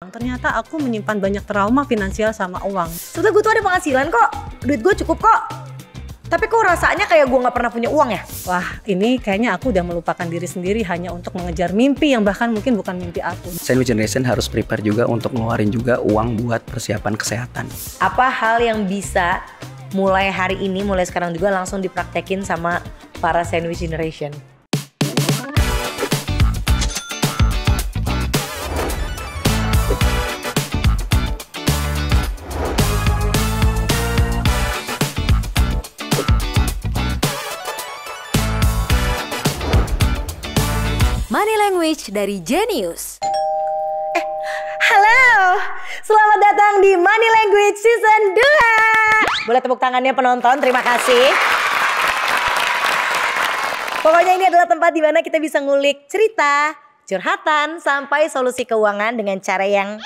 Ternyata aku menyimpan banyak trauma finansial sama uang. Sebetulnya gue tuh ada penghasilan kok, duit gue cukup kok. Tapi kok rasanya kayak gue gak pernah punya uang ya? Wah, ini kayaknya aku udah melupakan diri sendiri hanya untuk mengejar mimpi yang bahkan mungkin bukan mimpi aku. Sandwich Generation harus prepare juga untuk ngeluarin juga uang buat persiapan kesehatan. Apa hal yang bisa mulai hari ini, mulai sekarang juga langsung dipraktekin sama para Sandwich Generation? Money Language dari Genius. Halo, selamat datang di Money Language Season 2. Boleh tepuk tangannya penonton, terima kasih. Pokoknya ini adalah tempat di mana kita bisa ngulik cerita, curhatan, sampai solusi keuangan dengan cara yang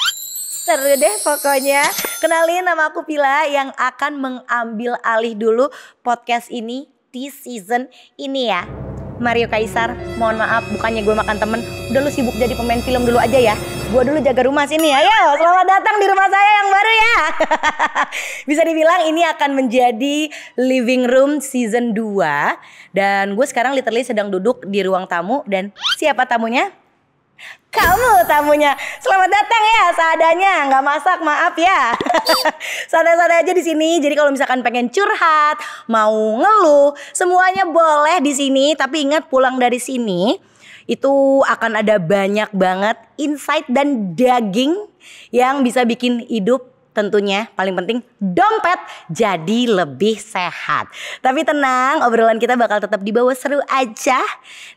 seru deh pokoknya. Kenalin, nama aku Pila yang akan mengambil alih dulu podcast ini di season ini ya. Mario Kaisar, mohon maaf bukannya gue makan temen. Udah lu sibuk jadi pemain film dulu aja ya. Gue dulu jaga rumah sini. Ayo selamat datang di rumah saya yang baru ya. Bisa dibilang ini akan menjadi living room season 2. Dan gue sekarang literally sedang duduk di ruang tamu. Dan siapa tamunya? Kamu tamunya. Selamat datang ya seadanya, nggak masak maaf ya. Santai-santai aja di sini. Jadi kalau misalkan pengen curhat, mau ngeluh, semuanya boleh di sini. Tapi ingat pulang dari sini itu akan ada banyak banget insight dan daging yang bisa bikin hidup tentunya paling penting dompet jadi lebih sehat. Tapi tenang, obrolan kita bakal tetap dibawa seru aja.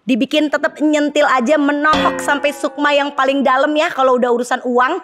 Dibikin tetap nyentil aja, menohok sampai sukma yang paling dalam ya kalau udah urusan uang.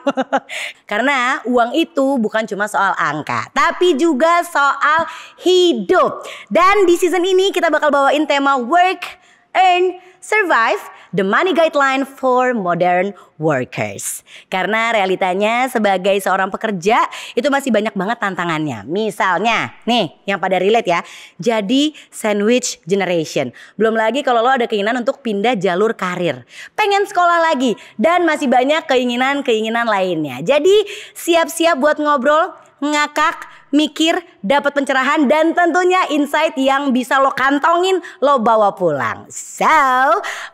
Karena uang itu bukan cuma soal angka, tapi juga soal hidup. Dan di season ini kita bakal bawain tema work, earn, survive, the money guideline for modern workers. Karena realitanya sebagai seorang pekerja itu masih banyak banget tantangannya. Misalnya nih yang pada relate ya, jadi sandwich generation. Belum lagi kalau lo ada keinginan untuk pindah jalur karir, pengen sekolah lagi, dan masih banyak keinginan-keinginan lainnya. Jadi siap-siap buat ngobrol, ngakak, mikir, dapat pencerahan, dan tentunya insight yang bisa lo kantongin, lo bawa pulang. So,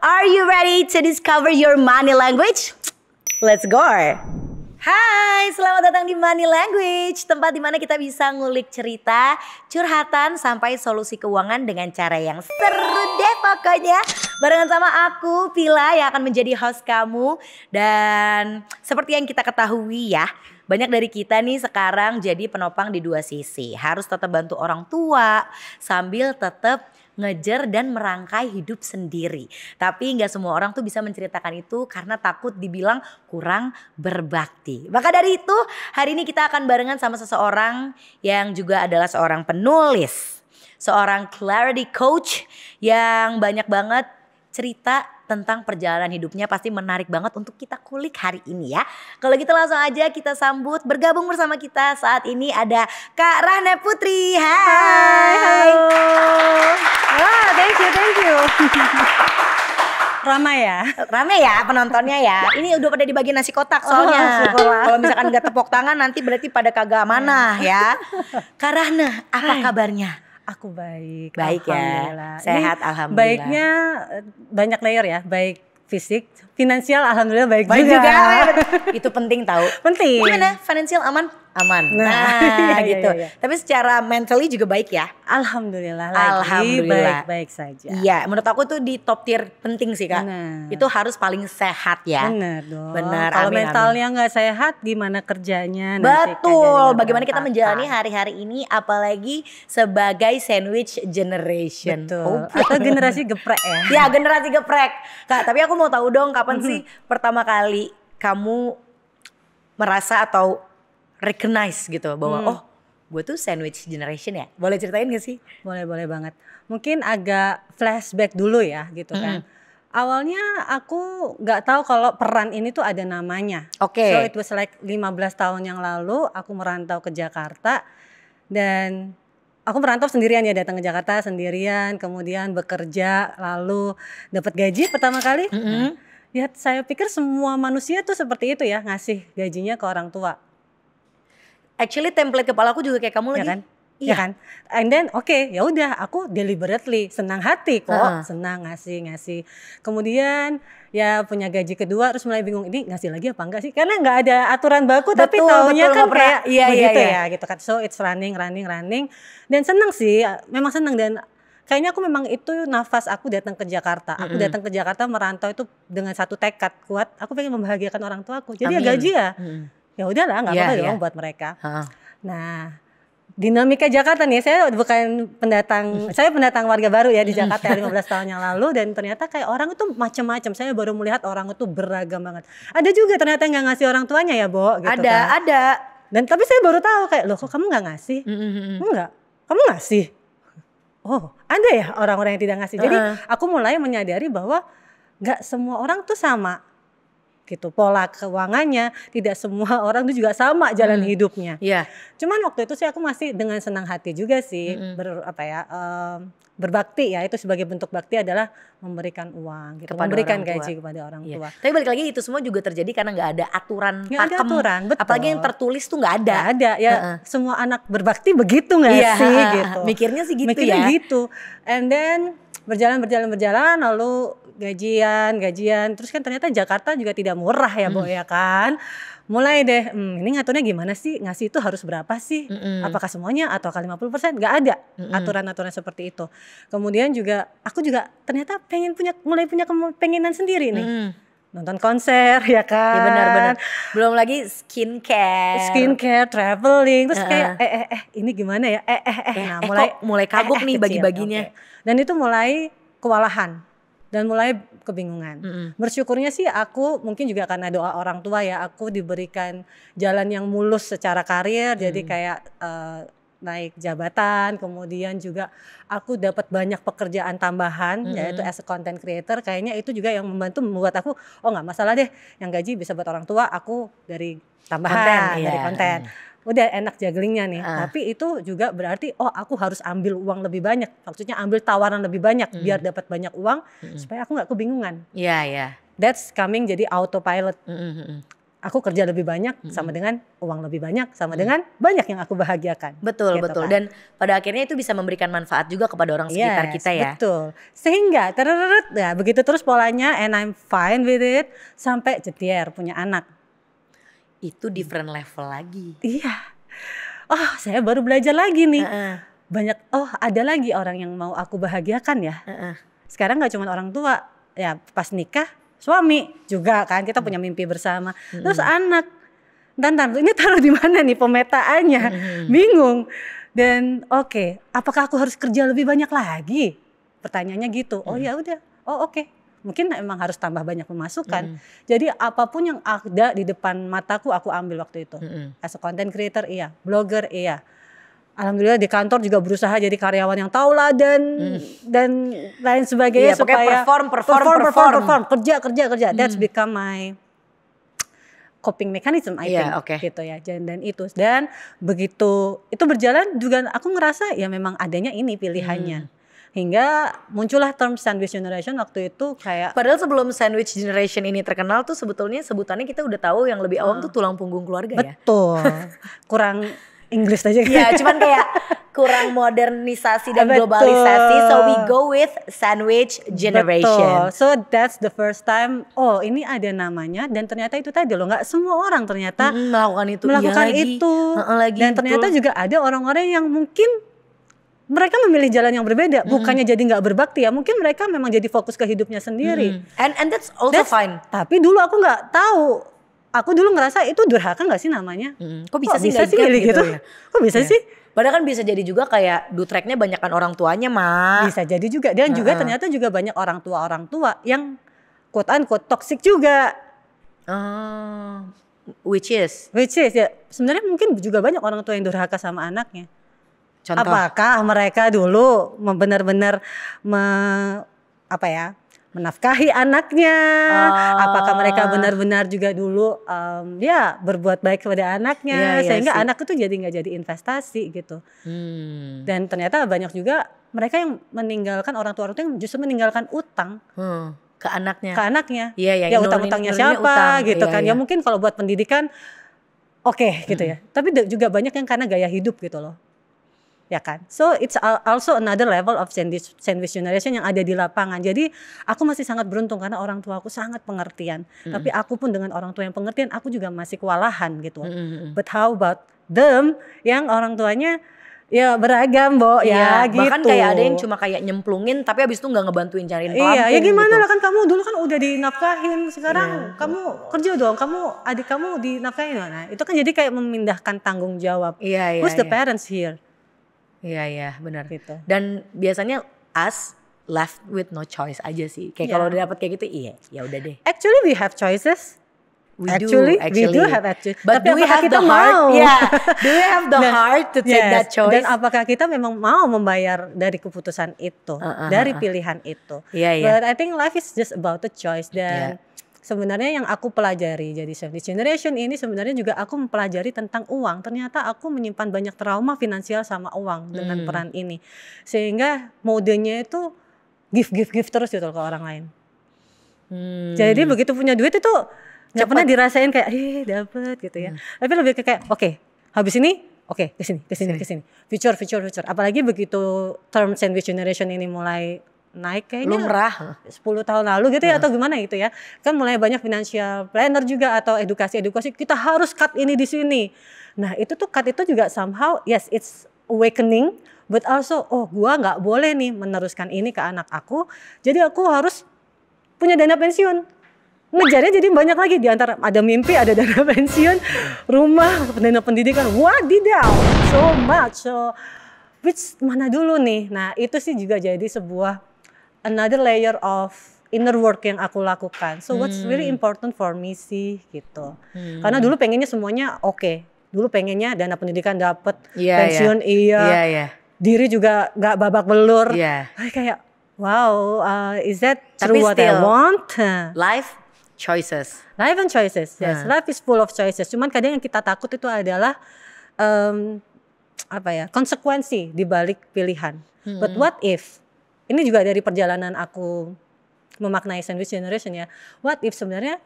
are you ready to discover your money language? Let's go! Hai, selamat datang di Money Language, tempat di mana kita bisa ngulik cerita, curhatan, sampai solusi keuangan dengan cara yang seru deh pokoknya. Barengan sama aku, Pila, yang akan menjadi host kamu. Dan seperti yang kita ketahui ya, banyak dari kita nih sekarang jadi penopang di dua sisi. Harus tetap bantu orang tua sambil tetap ngejar dan merangkai hidup sendiri. Tapi gak semua orang tuh bisa menceritakan itu karena takut dibilang kurang berbakti. Maka dari itu hari ini kita akan barengan sama seseorang yang juga adalah seorang penulis, seorang clarity coach yang banyak banget cerita tentang perjalanan hidupnya. Pasti menarik banget untuk kita kulik hari ini ya. Kalau gitu langsung aja kita sambut. Bergabung bersama kita saat ini ada Kak Rahna Putri. Hai. Halo. Wah, thank you. Ramai ya? Rame ya penontonnya ya. Ini udah pada dibagi nasi kotak soalnya. Kalau misalkan gak tepuk tangan nanti berarti pada kagak amanah ya. Kak Rahna, apa kabarnya? Aku baik. Baik ya, sehat Ini alhamdulillah. Baiknya banyak layer ya, baik fisik, finansial alhamdulillah baik Baik juga. Itu penting tahu. Penting. Gimana? Financial aman? Aman. Nah, gitu. iya. Tapi secara mentally juga baik ya? Alhamdulillah lagi Alhamdulillah. baik-baik saja. Iya, menurut aku tuh di top tier penting sih Kak. Benar. Itu harus paling sehat ya. Benar dong. Benar, Kalau amin, mentalnya nggak sehat gimana kerjanya? Nanti Betul. kagak Bagaimana kita berantakan. menjalani hari-hari ini apalagi sebagai sandwich generation. Betul. Atau generasi geprek ya. Ya, generasi geprek. Kak, tapi aku mau tahu dong kapan sih pertama kali kamu merasa atau recognize gitu bahwa oh, gue tuh sandwich generation ya. Boleh ceritain gak sih? Boleh banget. Mungkin agak flashback dulu ya gitu kan. Awalnya aku nggak tahu kalau peran ini tuh ada namanya. Oke. So it was like 15 tahun yang lalu aku merantau ke Jakarta. Dan aku merantau sendirian ya, datang ke Jakarta sendirian. Kemudian bekerja, lalu dapat gaji pertama kali. Nah, Ya saya pikir semua manusia tuh seperti itu ya, ngasih gajinya ke orang tua. Actually template kepala aku juga kayak kamu Ya lagi. kan? Iya. Ya kan? And then ya udah aku deliberately senang hati kok, senang ngasih. Kemudian ya punya gaji kedua terus mulai bingung ini ngasih lagi apa enggak sih? Karena nggak ada aturan baku tapi taunya kan kayak begitu ya gitu kan. So it's running. Dan senang sih, memang senang dan kayaknya aku memang itu nafas aku datang ke Jakarta. Aku datang ke Jakarta merantau itu dengan satu tekad kuat. Aku pengen membahagiakan orang tuaku. Jadi ya gaji ya udahlah nggak apa-apa dong buat mereka. Nah dinamika Jakarta nih, saya bukan pendatang, saya pendatang warga baru ya di Jakarta 15 tahun yang lalu dan ternyata kayak orang itu macam-macam. Saya baru melihat orang itu beragam banget. Ada juga ternyata yang nggak ngasih orang tuanya ya, Bo, gitu Ada. Dan tapi saya baru tahu kayak loh kok kamu nggak ngasih? Enggak, kamu ngasih. Oh, ada ya orang-orang yang tidak ngasih. Jadi aku mulai menyadari bahwa nggak semua orang tuh sama gitu. Pola keuangannya tidak semua orang tuh juga sama jalan hidupnya. Iya. Cuman waktu itu sih aku masih dengan senang hati juga sih berbakti ya, itu sebagai bentuk bakti adalah memberikan uang gitu, Kepada memberikan orang tua. gaji kepada orang tua. Tapi balik lagi itu semua juga terjadi karena nggak ada aturan Nggak ada pakem. aturan, betul. Apalagi yang tertulis tuh nggak ada. Nggak ada ya, semua anak berbakti begitu nggak sih gitu. Mikirnya sih gitu Mikirnya ya. gitu. And then berjalan lalu gajian terus kan ternyata Jakarta juga tidak murah ya Bo ya kan. Mulai deh ini ngaturnya gimana sih, ngasih itu harus berapa sih, apakah semuanya atau 50%, nggak ada aturan-aturan seperti itu. Kemudian juga aku juga ternyata mulai punya kepengenan sendiri nih, nonton konser ya kan. Ya benar-benar. Belum lagi skincare, traveling, terus kayak ini gimana ya, nah mulai kagok nih kecil, bagi-baginya. Dan itu mulai kewalahan dan mulai kebingungan. Bersyukurnya sih aku mungkin juga karena doa orang tua ya, aku diberikan jalan yang mulus secara karir, jadi kayak naik jabatan, kemudian juga aku dapat banyak pekerjaan tambahan yaitu as a content creator. Kayaknya itu juga yang membuat aku nggak masalah deh, yang gaji bisa buat orang tua, aku dari tambahan dari konten. Udah enak jugglingnya nih, tapi itu juga berarti aku harus ambil uang lebih banyak, maksudnya ambil tawaran lebih banyak biar dapat banyak uang supaya aku nggak kebingungan. Iya. That's coming jadi autopilot. Aku kerja lebih banyak sama dengan uang lebih banyak sama dengan banyak yang aku bahagiakan. Betul. Kan? Dan pada akhirnya itu bisa memberikan manfaat juga kepada orang sekitar kita ya. Betul. Sehingga ya begitu terus polanya and I'm fine with it sampai jetier punya anak. Itu different level lagi. Iya. Saya baru belajar lagi nih. Banyak ada lagi orang yang mau aku bahagiakan ya. Sekarang nggak cuma orang tua, ya pas nikah suami juga kan, kita punya mimpi bersama. Terus anak. Dan ini taruh di mana nih pemetaannya? Bingung. Dan apakah aku harus kerja lebih banyak lagi? Pertanyaannya gitu. Ya udah. Oke. Mungkin emang harus tambah banyak pemasukan. Jadi apapun yang ada di depan mataku aku ambil waktu itu. As a content creator iya, blogger iya. Alhamdulillah di kantor juga berusaha jadi karyawan yang tauladan dan lain sebagainya supaya perform. Kerja. That's become my coping mechanism I think gitu ya. Dan begitu itu berjalan juga aku ngerasa ya memang adanya ini pilihannya. Hingga muncullah term sandwich generation waktu itu kayak. Padahal sebelum sandwich generation ini terkenal tuh sebetulnya sebutannya kita udah tahu yang lebih awam tuh tulang punggung keluarga ya. Betul. Kurang Inggris aja. Iya, cuman kayak kurang modernisasi dan globalisasi. So we go with sandwich generation. Betul. So that's the first time. Ini ada namanya dan ternyata itu tadi loh. Nggak semua orang ternyata melakukan itu. Dan ternyata juga ada orang-orang yang mungkin mereka memilih jalan yang berbeda, bukannya jadi nggak berbakti ya, mungkin mereka memang jadi fokus ke hidupnya sendiri. And that's also fine. Tapi dulu aku nggak tahu, aku dulu ngerasa itu durhaka nggak sih namanya? Kok bisa sih milih gitu? Ya? Kok bisa sih? Padahal kan bisa jadi juga kayak dutracknya banyakkan orang tuanya mah. Bisa jadi juga, dan juga ternyata juga banyak orang tua yang quote unquote toxic juga. Which is ya sebenarnya mungkin juga banyak orang tua yang durhaka sama anaknya. Contoh. Apakah mereka dulu benar-benar menafkahi anaknya? Apakah mereka benar-benar juga dulu berbuat baik kepada anaknya sehingga anak itu jadi nggak jadi investasi gitu. Dan ternyata banyak juga mereka yang meninggalkan orang tua itu yang justru meninggalkan utang. ke anaknya. Iya, ya utang-utangnya siapa utang. gitu Iya, kan. iya. Ya mungkin kalau buat pendidikan oke, gitu ya. Tapi juga banyak yang karena gaya hidup gitu loh. Ya kan. So it's also another level of sandwich generation yang ada di lapangan. Jadi aku masih sangat beruntung karena orang tua aku sangat pengertian. Tapi aku pun dengan orang tua yang pengertian aku juga masih kewalahan gitu. But how about them yang orang tuanya ya beragam, Bo, ya gitu. Bahkan kayak ada yang cuma kayak nyemplungin tapi abis itu gak ngebantuin cariin pelampung. Iya, ya gimana gitu. lah kan kamu dulu kan udah dinafkahin, sekarang kamu kerja dong, adik kamu dinafkahin. Nah itu kan jadi kayak memindahkan tanggung jawab. Iya, Who's the parents here? Iya benar. Gitu. Dan biasanya us left with no choice aja sih. Kayak kalau udah dapet kayak gitu, ya udah deh. Actually we have choices. We do have choices. But Tapi do we apakah have kita the heart? mau? Yeah. Do we have the heart to take that choice? Dan apakah kita memang mau membayar dari keputusan itu, dari pilihan itu? Iya. But I think life is just about the choice. Dan sebenarnya yang aku pelajari jadi sandwich generation ini sebenarnya juga aku mempelajari tentang uang. Ternyata aku menyimpan banyak trauma finansial sama uang dengan peran ini. Sehingga modenya itu give terus gitu ke orang lain. Jadi begitu punya duit itu nggak pernah dirasain kayak dapet gitu ya. Tapi lebih kayak oke, habis ini kesini. Future. Apalagi begitu term sandwich generation ini mulai naik kayaknya lumrah 10 tahun lalu gitu ya atau gimana gitu ya. Kan mulai banyak financial planner juga atau edukasi kita harus cut ini di sini. Nah, itu tuh cut itu juga somehow yes it's awakening but also gua nggak boleh nih meneruskan ini ke anak aku. Jadi aku harus punya dana pensiun. Ngejarnya jadi banyak lagi di antara ada mimpi, ada dana pensiun, rumah, dana pendidikan. Wadidaw, so much. So which mana dulu nih? Nah, itu sih juga jadi sebuah another layer of inner work yang aku lakukan. So what's really important for me sih gitu. Karena dulu pengennya semuanya oke. Dulu pengennya dana pendidikan dapat, pensiun iya. Diri juga nggak babak belur. Kayak wow, is that true what I want? Life choices. Life and choices, yes. Life is full of choices. Cuman kadang yang kita takut itu adalah konsekuensi di balik pilihan. But what if? Ini juga dari perjalanan aku memaknai sandwich generation ya. What if sebenarnya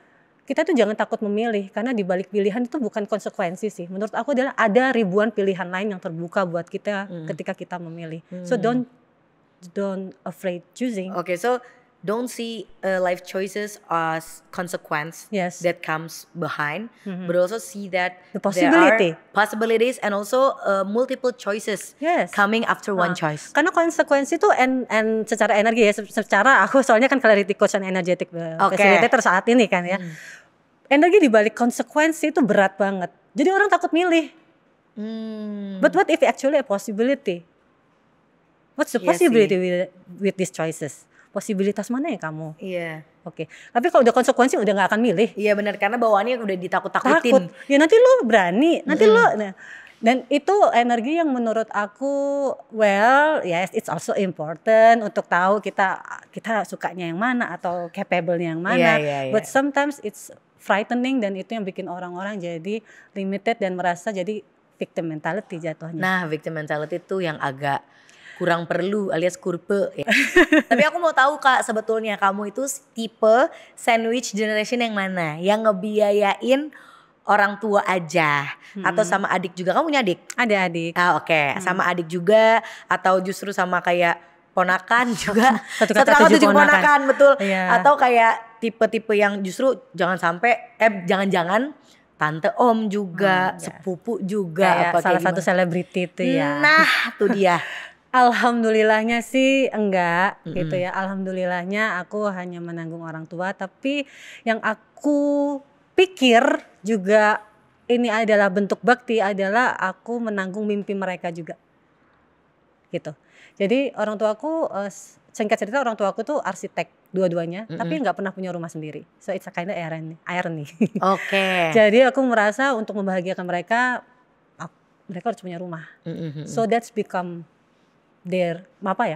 kita tuh jangan takut memilih karena di balik pilihan itu bukan konsekuensi sih. Menurut aku adalah ada ribuan pilihan lain yang terbuka buat kita ketika kita memilih. So don't afraid choosing. Okay, so don't see life choices as consequence that comes behind, but also see that the possibility. There are possibilities and also multiple choices coming after one choice. Karena konsekuensi itu and secara energi ya, secara aku soalnya kan clarity coach and energetic facilitator saat ini kan ya. Energi di balik konsekuensi itu berat banget. Jadi orang takut milih. But what if actually a possibility? What's the possibility with these choices? Posibilitas mana ya kamu? Iya. Oke. Tapi kalau udah konsekuensi udah nggak akan milih. Iya benar karena bawaannya udah ditakut-takutin. Takut. Ya nanti lo berani, nanti lo. Nah, dan itu energi yang menurut aku it's also important untuk tahu kita sukanya yang mana atau capable-nya yang mana. But sometimes it's frightening dan itu yang bikin orang-orang jadi limited dan merasa jadi victim mentality jatuhnya. Nah, victim mentality itu yang agak kurang perlu alias kurpe ya. Tapi aku mau tahu Kak, sebetulnya kamu itu tipe sandwich generation yang mana? Yang ngebiayain orang tua aja atau sama adik juga? Kamu punya adik? Ada adik. Oke. Sama adik juga atau justru sama kayak ponakan juga? Satu kata 7 ponakan, betul. Atau kayak tipe-tipe yang justru jangan sampai jangan-jangan tante om juga, sepupu juga, apa salah satu selebriti itu ya. Nah, tuh dia. Alhamdulillahnya sih enggak gitu ya. Alhamdulillahnya aku hanya menanggung orang tua. Tapi yang aku pikir juga ini adalah bentuk bakti adalah aku menanggung mimpi mereka juga. Gitu. Jadi orang tuaku, singkat cerita orang tuaku tuh arsitek dua-duanya. Tapi nggak pernah punya rumah sendiri. So it's a kind of irony. Oke. Jadi aku merasa untuk membahagiakan mereka harus punya rumah. So that's become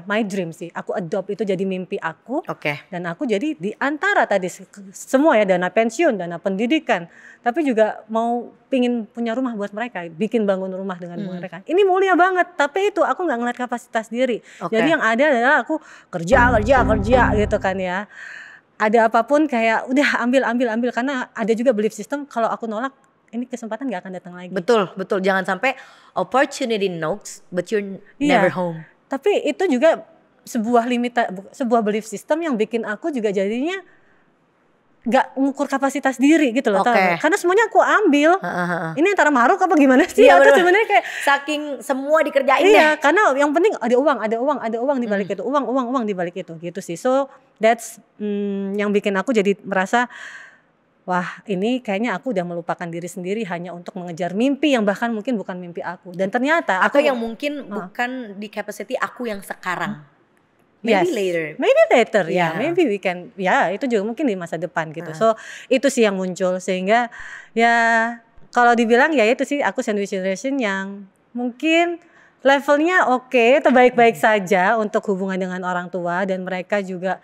my dream sih. Aku adopt itu jadi mimpi aku. Dan aku jadi di antara tadi semua ya, dana pensiun, dana pendidikan, tapi juga mau pingin punya rumah buat mereka, bikin bangun rumah dengan mereka. Ini mulia banget, tapi itu aku nggak ngeliat kapasitas diri. Jadi yang ada adalah aku kerja gitu kan ya. ada apapun kayak udah ambil karena ada juga belief system kalau aku nolak ini kesempatan gak akan datang lagi. Betul. Jangan sampai opportunity knocks but you're never home. Tapi itu juga sebuah belief system yang bikin aku juga jadinya gak ngukur kapasitas diri gitu loh. Okay. Karena semuanya aku ambil. Ini antara maruk apa gimana sih? Iya, atau sebenarnya kayak saking semua dikerjain iya, karena yang penting ada uang di balik itu. Uang di balik itu gitu sih. So that's yang bikin aku jadi merasa wah, ini kayaknya aku udah melupakan diri sendiri hanya untuk mengejar mimpi yang bahkan mungkin bukan mimpi aku. Dan ternyata atau yang mungkin bukan di capacity aku yang sekarang. Maybe later. Maybe we can. Ya, itu juga mungkin di masa depan gitu. So, itu sih yang muncul sehingga ya kalau dibilang ya itu sih aku sandwich generation yang mungkin levelnya oke, terbaik-baik saja untuk hubungan dengan orang tua dan mereka juga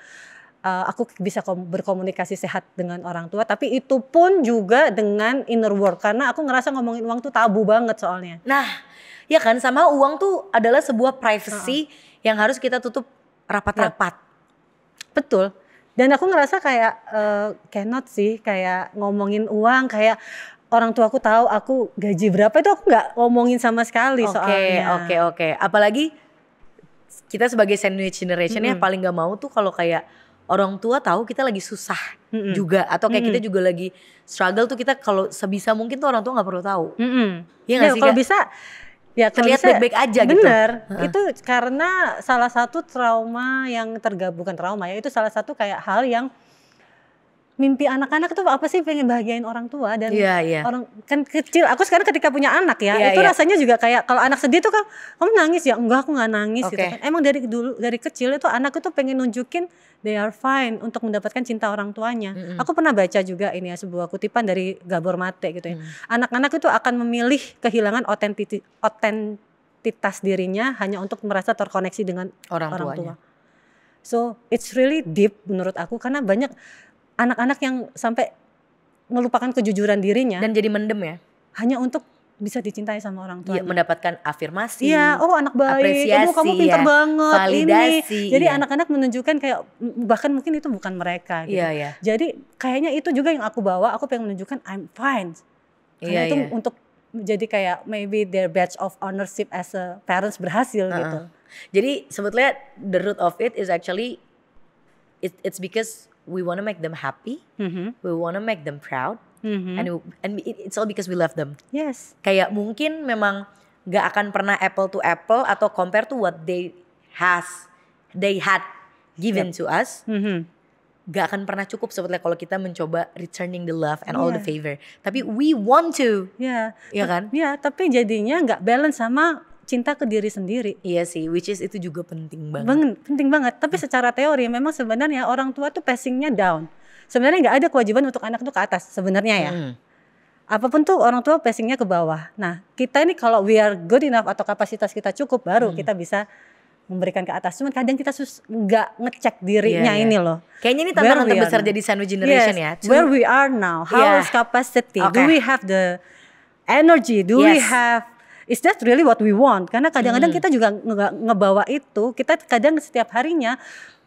aku bisa berkomunikasi sehat dengan orang tua, tapi itu pun juga dengan inner work karena aku ngerasa ngomongin uang tuh tabu banget soalnya. Nah, ya kan sama uang tuh adalah sebuah privacy yang harus kita tutup rapat-rapat. Betul. Dan aku ngerasa kayak cannot sih kayak ngomongin uang kayak orang tua aku tahu aku gaji berapa itu aku nggak ngomongin sama sekali soalnya. Oke. Apalagi kita sebagai sandwich generation ya paling nggak mau tuh kalau kayak orang tua tahu kita lagi susah juga atau kayak kita juga lagi struggle tuh kita kalau sebisa mungkin tuh orang tua nggak perlu tahu. Iya nggak sih? Kalau bisa ya terlihat baik-baik aja gitu. Bener, itu karena salah satu trauma yang bukan trauma ya, itu salah satu kayak hal yang mimpi anak-anak itu apa sih pengen bahagiain orang tua dan orang kan kecil. Aku sekarang ketika punya anak ya, itu rasanya juga kayak kalau anak sedih tuh kan kamu nangis ya, enggak aku nggak nangis gitu kan. Emang dari kecil itu anak itu pengen nunjukin they are fine untuk mendapatkan cinta orang tuanya. Aku pernah baca juga ini ya sebuah kutipan dari Gabor Mate gitu ya. Anak-anak itu akan memilih kehilangan otentitas dirinya hanya untuk merasa terkoneksi dengan orang tua. So it's really deep menurut aku karena banyak anak-anak yang sampai melupakan kejujuran dirinya dan jadi mendem ya hanya untuk bisa dicintai sama orang tua. Iya, mendapatkan afirmasi. Iya, oh anak baik, kamu pintar banget, validasi. Jadi anak-anak menunjukkan kayak bahkan mungkin itu bukan mereka gitu. Jadi kayaknya itu juga yang aku bawa, aku pengen menunjukkan I'm fine. Karena itu untuk jadi kayak maybe their badge of ownership as a parents berhasil gitu. Jadi sebetulnya the root of it is actually it's because we want to make them happy, we want to make them proud, and it's all because we love them. Yes. Kayak mungkin memang gak akan pernah apple to apple atau compare to what they had given to us. Gak akan pernah cukup sebetulnya kalau kita mencoba returning the love and all the favor. Tapi we want to. Iya kan? Iya, tapi jadinya gak balance sama cinta ke diri sendiri. Iya sih, which is itu juga penting banget. Penting banget, tapi secara teori memang sebenarnya orang tua tuh passingnya down. Sebenarnya nggak ada kewajiban untuk anak tuh ke atas sebenarnya ya. Apapun tuh orang tua passingnya ke bawah. Nah kita ini kalau we are good enough atau kapasitas kita cukup baru kita bisa memberikan ke atas. Cuman kadang kita nggak ngecek dirinya ini loh. Kayaknya ini tantangan terbesar jadi sandwich generation ya. Where we are now, how is capacity? Do we have the energy? Do we have is that really what we want? Karena kadang-kadang kita juga ngebawa itu, kita kadang setiap harinya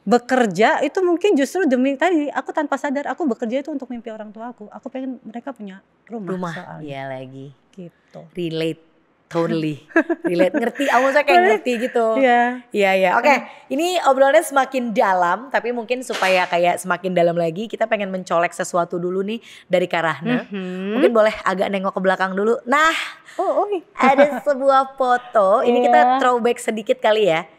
bekerja itu mungkin justru demi tadi aku tanpa sadar aku bekerja itu untuk mimpi orang tua aku. Aku pengen mereka punya rumah. Iya lagi. Gitu. Relate. Totally. Relate, ngerti, saya kayak ngerti gitu. Iya. Oke, ini obrolannya semakin dalam, tapi mungkin supaya kayak semakin dalam lagi, kita pengen mencolek sesuatu dulu nih dari Kak Rahna. Mungkin boleh agak nengok ke belakang dulu. Nah, ada sebuah foto, ini kita throwback sedikit kali ya.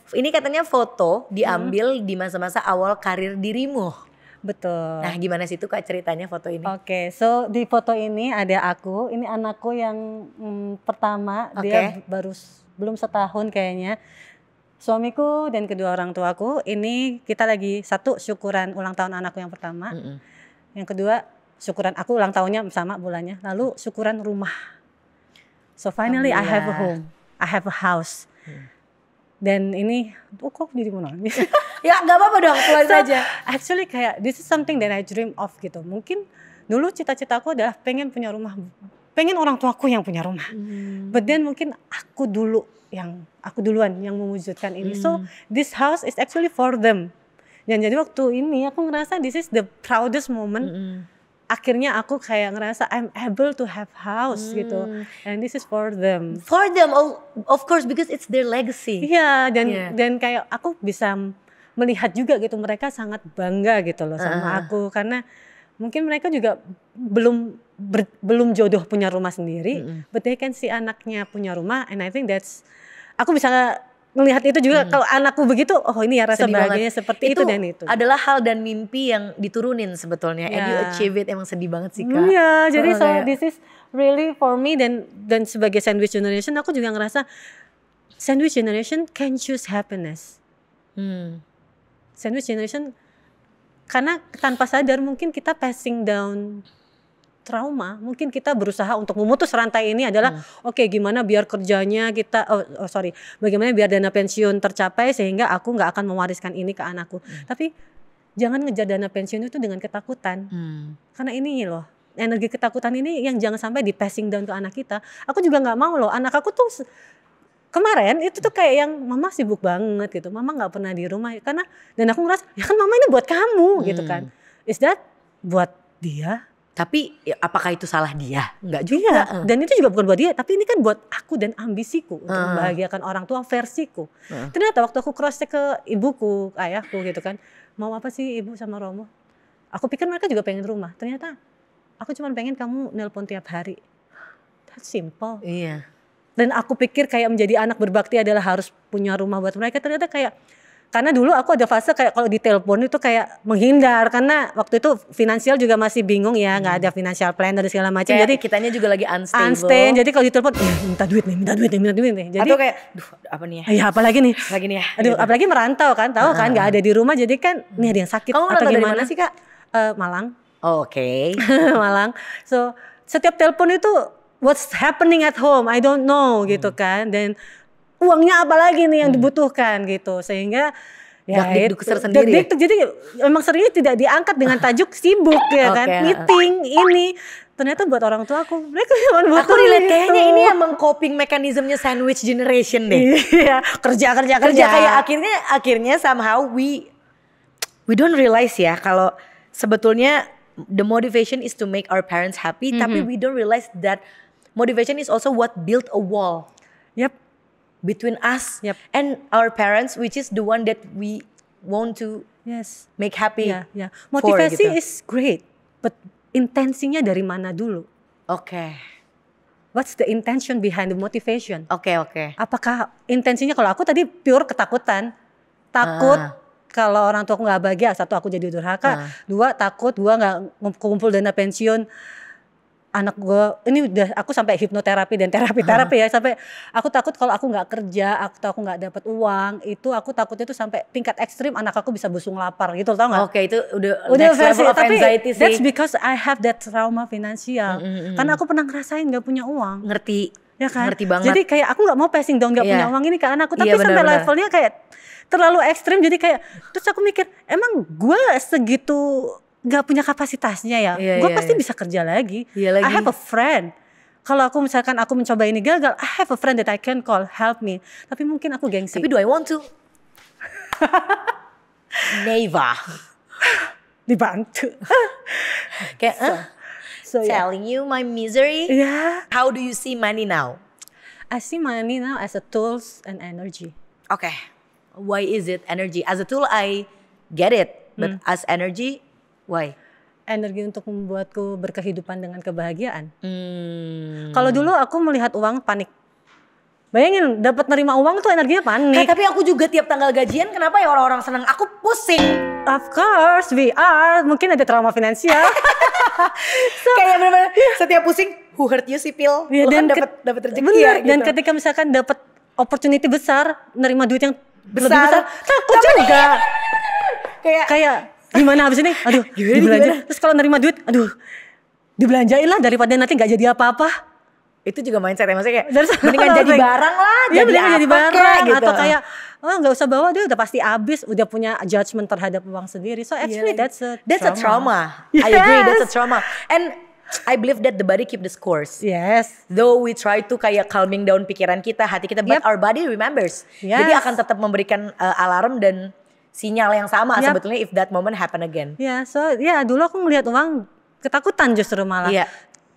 Ini katanya foto diambil di masa-masa awal karir dirimu. Betul. Nah gimana sih tuh Kak ceritanya foto ini? Oke, so di foto ini ada aku, ini anakku yang pertama, dia belum setahun kayaknya. Suamiku dan kedua orang tuaku, ini kita lagi satu syukuran ulang tahun anakku yang pertama. Yang kedua syukuran aku ulang tahunnya sama bulannya, lalu syukuran rumah. So finally I have a home, I have a house. Dan ini, kok jadi mau nangis? Ya gak apa-apa dong, keluarin aja. Actually kayak this is something that I dream of gitu. Mungkin dulu cita-citaku adalah pengen punya rumah, pengen orang tuaku yang punya rumah. But then mungkin aku duluan yang mewujudkan ini. So this house is actually for them. Dan jadi waktu ini aku ngerasa this is the proudest moment. Akhirnya aku kayak ngerasa I'm able to have house gitu. And this is for them. For them, of course, because it's their legacy. Iya, dan kayak aku bisa melihat juga gitu mereka sangat bangga gitu loh sama aku, karena mungkin mereka juga belum jodoh punya rumah sendiri, but they can see anaknya punya rumah, and I think aku bisa melihat itu juga kalau anakku begitu, oh ini ya rasa bahagianya seperti itu dan itu. Adalah hal dan mimpi yang diturunin sebetulnya, and you achieve it. Emang sedih banget sih Kak. Iya, jadi this is really for me, dan sebagai sandwich generation aku juga ngerasa sandwich generation can choose happiness. Sandwich generation karena tanpa sadar mungkin kita passing down trauma, mungkin kita berusaha untuk memutus rantai ini adalah oke, gimana biar kerjanya kita bagaimana biar dana pensiun tercapai sehingga aku nggak akan mewariskan ini ke anakku. Tapi jangan ngejar dana pensiun itu dengan ketakutan, karena ini loh energi ketakutan ini yang jangan sampai di passing down ke anak kita. Aku juga nggak mau loh anak aku tuh kemarin itu tuh kayak yang mama sibuk banget gitu, mama nggak pernah di rumah karena, dan aku ngerasa ya kan mama ini buat kamu gitu kan, is that buat dia. Tapi ya, apakah itu salah dia? Enggak juga. Iya, dan itu juga bukan buat dia, tapi ini kan buat aku dan ambisiku untuk membahagiakan orang tua versiku. Ternyata waktu aku cross check ke ibuku, ayahku gitu kan, mau apa sih ibu sama Romo? Aku pikir mereka juga pengen rumah. Ternyata aku cuma pengen kamu nelpon tiap hari. That's simple. Iya. Dan aku pikir kayak menjadi anak berbakti adalah harus punya rumah buat mereka. Ternyata kayak, karena dulu aku ada fase kayak kalau ditelepon itu kayak menghindar, karena waktu itu finansial juga masih bingung ya, nggak ada financial planner dan segala macam. Jadi kitanya juga lagi unstable. Jadi kalau ditelepon minta duit nih. Jadi atau kayak duh apa nih ya? Ya apalagi nih. Lagi nih ya. Aduh, gitu. apalagi merantau kan, tahu kan nggak ada di rumah, jadi kan nih ada yang sakit. Kamu atau merantau dari gimana mana sih Kak? Malang. Oke. Malang. So setiap telepon itu what's happening at home, I don't know gitu kan. Dan uangnya apa lagi nih yang dibutuhkan gitu, sehingga ya Dakdikduk tersendiri. Jadi emang seringnya tidak diangkat dengan tajuk sibuk ya kan, meeting ini. Ternyata buat orang tua aku, mereka cuma butuh aku relate kayaknya ini emang coping mekanismenya sandwich generation deh. Iya, kerja kayak akhirnya somehow we don't realize ya kalau sebetulnya the motivation is to make our parents happy, tapi we don't realize that motivation is also what built a wall. Yep. Between us and our parents, which is the one that we want to make happy. Yeah. Motivasi is great, but intensinya dari mana dulu? Oke. What's the intention behind the motivation? Oke. Apakah intensinya, kalau aku tadi pure ketakutan, takut kalau orang tua aku nggak bahagia, satu aku jadi durhaka, dua takut gua nggak kumpul dana pensiun. Anak gue ini udah aku sampai hipnoterapi dan terapi ya, sampai aku takut kalau aku nggak kerja atau aku nggak dapat uang, itu aku takutnya tuh sampai tingkat ekstrim anak aku bisa busung lapar gitu, tau nggak? Oke, itu udah next level of anxiety sih. That's because I have that trauma finansial. Karena aku pernah ngerasain nggak punya uang. Ngerti. Ya kan? Ngerti banget. Jadi kayak aku nggak mau passing down nggak punya uang ini ke anakku, tapi sampai levelnya kayak terlalu ekstrim. Jadi kayak terus aku mikir, emang gue segitu gak punya kapasitasnya ya, gue pasti bisa kerja lagi. I have a friend. Kalau aku misalkan aku mencoba ini gagal, I have a friend that I can call, help me. Tapi mungkin aku gengsi. Tapi do I want to? Never. Dibantu. Kayak telling you my misery. Yeah. How do you see money now? I see money now as a tools and energy. Okay. Why is it energy? As a tool I get it, but as energy, why? Energi untuk membuatku berkehidupan dengan kebahagiaan. Kalau dulu aku melihat uang panik. Bayangin dapat nerima uang tuh energinya panik. Tapi aku juga tiap tanggal gajian, kenapa ya orang-orang senang? Aku pusing. Of course we are. Mungkin ada trauma finansial. Kayak benar-benar setiap pusing, who hurt you sih Pil? Ya, dan dapat rezeki ya. Gitu. Dan ketika misalkan dapat opportunity besar, nerima duit yang lebih besar, takut juga. Kayak gimana habis ini? Aduh, dibelanja. Terus kalau nerima duit, aduh, dibelanjain lah daripada nanti nggak jadi apa-apa. Itu juga mindset ya, maksudnya kayak mendingan jadi barang lah, jadi barang gitu. Atau kayak nggak usah bawa, dia udah pasti habis, udah punya judgment terhadap uang sendiri. So actually that's a trauma. Yes. I agree, that's a trauma. And I believe that the body keep the scores. Yes. Though we try to kayak calming down pikiran kita, hati kita, but our body remembers. Jadi akan tetap memberikan alarm dan sinyal yang sama Yap. sebetulnya if that moment happen again. Ya, so ya dulu aku ngelihat uang ketakutan justru malah. Iya.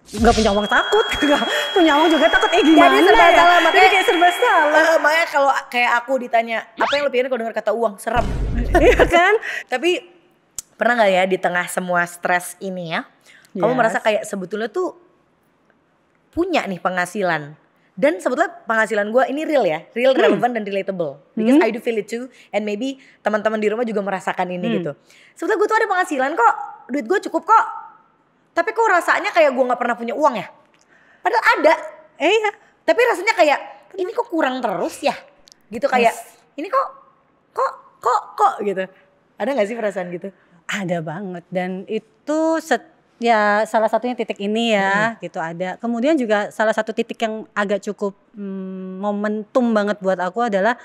Gak punya uang takut, gak punya uang juga takut. Gimana Jadi serba ya? salah, Jadi kayak serba salah. Makanya kalau kayak aku ditanya, apa yang lo pikirin kalau dengar kata uang? Serem. Iya kan? Tapi pernah gak ya di tengah semua stres ini ya, kamu Yes. merasa kayak sebetulnya tuh punya nih penghasilan. Dan sebetulnya penghasilan gue ini real ya, real, relevant dan relatable. Because I do feel it too, and maybe teman-teman di rumah juga merasakan ini gitu. Sebetulnya gue tuh ada penghasilan kok, duit gue cukup kok. Tapi kok rasanya kayak gue gak pernah punya uang ya? Padahal ada. Iya. Tapi rasanya kayak ini kok kurang terus ya? Gitu kayak ini kok gitu. Ada gak sih perasaan gitu? Ada banget dan itu ya salah satunya titik ini ya gitu ada. Kemudian juga salah satu titik yang agak cukup momentum banget buat aku adalah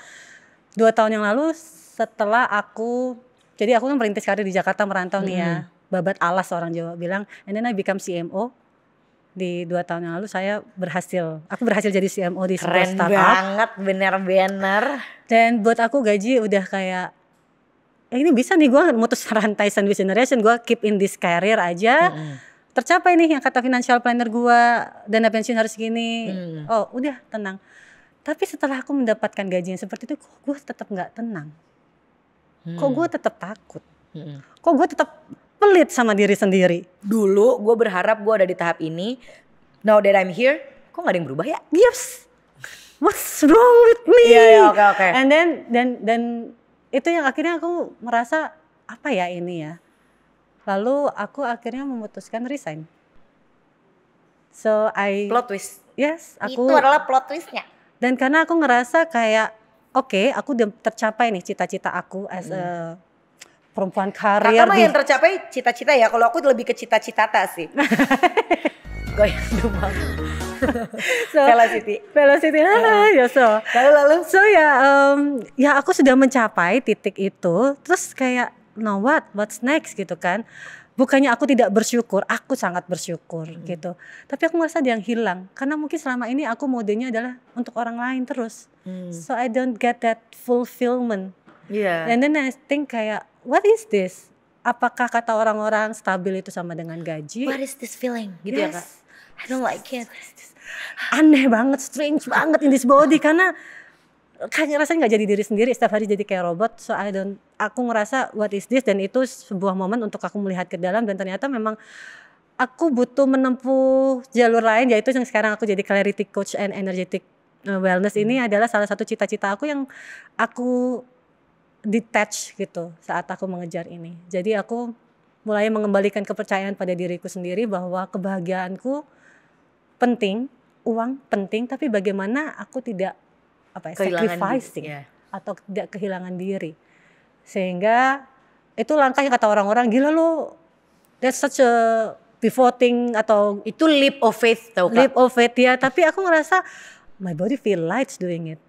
2 tahun yang lalu setelah jadi aku kan merintis karir di Jakarta merantau nih ya. Babat alas orang Jawa bilang, and then I become CMO. Di 2 tahun yang lalu aku berhasil jadi CMO di sebuah Keren startup. banget, bener-bener. Dan buat aku gaji udah kayak, ini bisa nih gue mutus rantai sandwich generation, gue keep in this career aja. Tercapai nih yang kata financial planner gue, dana pensiun harus gini. Oh udah tenang. Tapi setelah aku mendapatkan gaji yang seperti itu, kok gue tetap gak tenang. Kok gue tetap takut. Kok gue tetap pelit sama diri sendiri. Dulu gue berharap gue ada di tahap ini. Now that I'm here, kok gak ada yang berubah ya? Yes. What's wrong with me? Iya, oke. And then itu yang akhirnya aku merasa apa ya ini ya. Lalu aku akhirnya memutuskan resign. So Plot twist. Yes, Itu adalah plot twistnya. Dan karena aku ngerasa kayak oke, aku udah tercapai nih cita-cita aku as a perempuan karir. Kakak mah yang tercapai cita-cita ya, kalau aku lebih ke cita-citata sih. Goyang demam. Velocity. Ya so. Lalu. So ya aku sudah mencapai titik itu. Terus kayak now what's next gitu kan. Bukannya aku tidak bersyukur, aku sangat bersyukur gitu. Tapi aku merasa ada yang hilang. Karena mungkin selama ini aku modenya adalah untuk orang lain terus. So I don't get that fulfillment. Iya. And then I think kayak what is this? Apakah kata orang-orang stabil itu sama dengan gaji? What is this feeling? Gitu ya Kak? I don't like it. Aneh banget, strange banget in this body karena kayak rasanya nggak jadi diri sendiri, setiap hari jadi kayak robot. So aku ngerasa what is this, dan itu sebuah momen untuk aku melihat ke dalam, dan ternyata memang aku butuh menempuh jalur lain, yaitu yang sekarang aku jadi clarity coach and energetic wellness. Ini adalah salah satu cita-cita aku yang aku detach gitu saat aku mengejar ini. Jadi aku mulai mengembalikan kepercayaan pada diriku sendiri bahwa kebahagiaanku penting, uang penting, tapi bagaimana aku tidak sacrificing atau tidak kehilangan diri. Sehingga itu langkah yang kata orang-orang, gila lo, that's such a pivoting atau itu leap of faith tau Kak. Leap of faith ya, tapi aku ngerasa my body feel light doing it.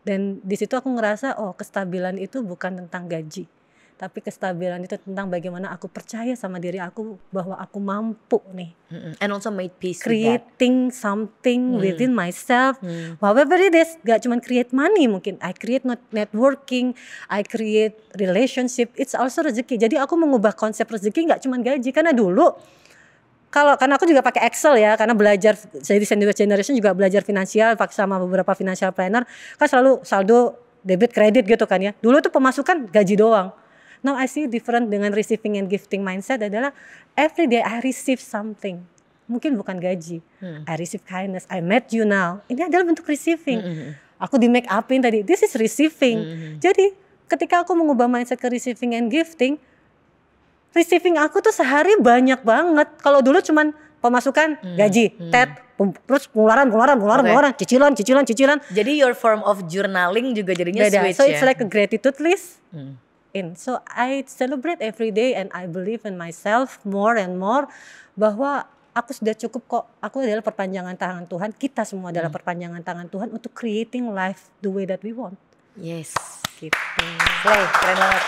Dan di situ aku ngerasa kestabilan itu bukan tentang gaji, tapi kestabilan itu tentang bagaimana aku percaya sama diri aku bahwa aku mampu nih. And also made peace creating something within myself, however it is. Gak cuma create money, mungkin I create networking, I create relationship, it's also rezeki. Jadi aku mengubah konsep rezeki gak cuma gaji. Karena dulu karena aku juga pakai Excel ya, karena belajar jadi sandwich generation juga belajar finansial pakai sama beberapa financial planner, kan selalu saldo debit kredit gitu kan ya. Dulu tuh pemasukan gaji doang. Now I see different dengan receiving and gifting mindset adalah every day I receive something. Mungkin bukan gaji. I receive kindness, I met you now. Ini adalah bentuk receiving. Aku di make upin tadi, this is receiving. Jadi ketika aku mengubah mindset ke receiving and gifting, receiving aku tuh sehari banyak banget. Kalau dulu cuman pemasukan gaji, terus pengeluaran, cicilan. Jadi your form of journaling juga jadinya beda. switch So ya. it's like a gratitude list. So I celebrate every day and I believe in myself more and more bahwa aku sudah cukup kok. Aku adalah perpanjangan tangan Tuhan. Kita semua adalah perpanjangan tangan Tuhan untuk creating life the way that we want. Yes. Gitu. Slay, keren banget.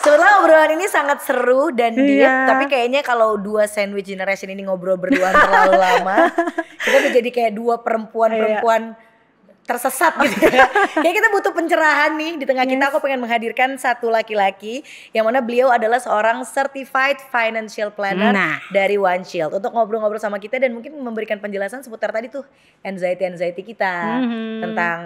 Sebenarnya obrolan ini sangat seru dan deep, tapi kayaknya kalau dua sandwich generation ini ngobrol berduaan terlalu lama, kita udah jadi kayak dua perempuan tersesat gitu ya. Kayak kita butuh pencerahan nih di tengah kita. Aku pengen menghadirkan satu laki-laki yang mana beliau adalah seorang certified financial planner dari One Shield untuk ngobrol-ngobrol sama kita dan mungkin memberikan penjelasan seputar tadi tuh anxiety kita tentang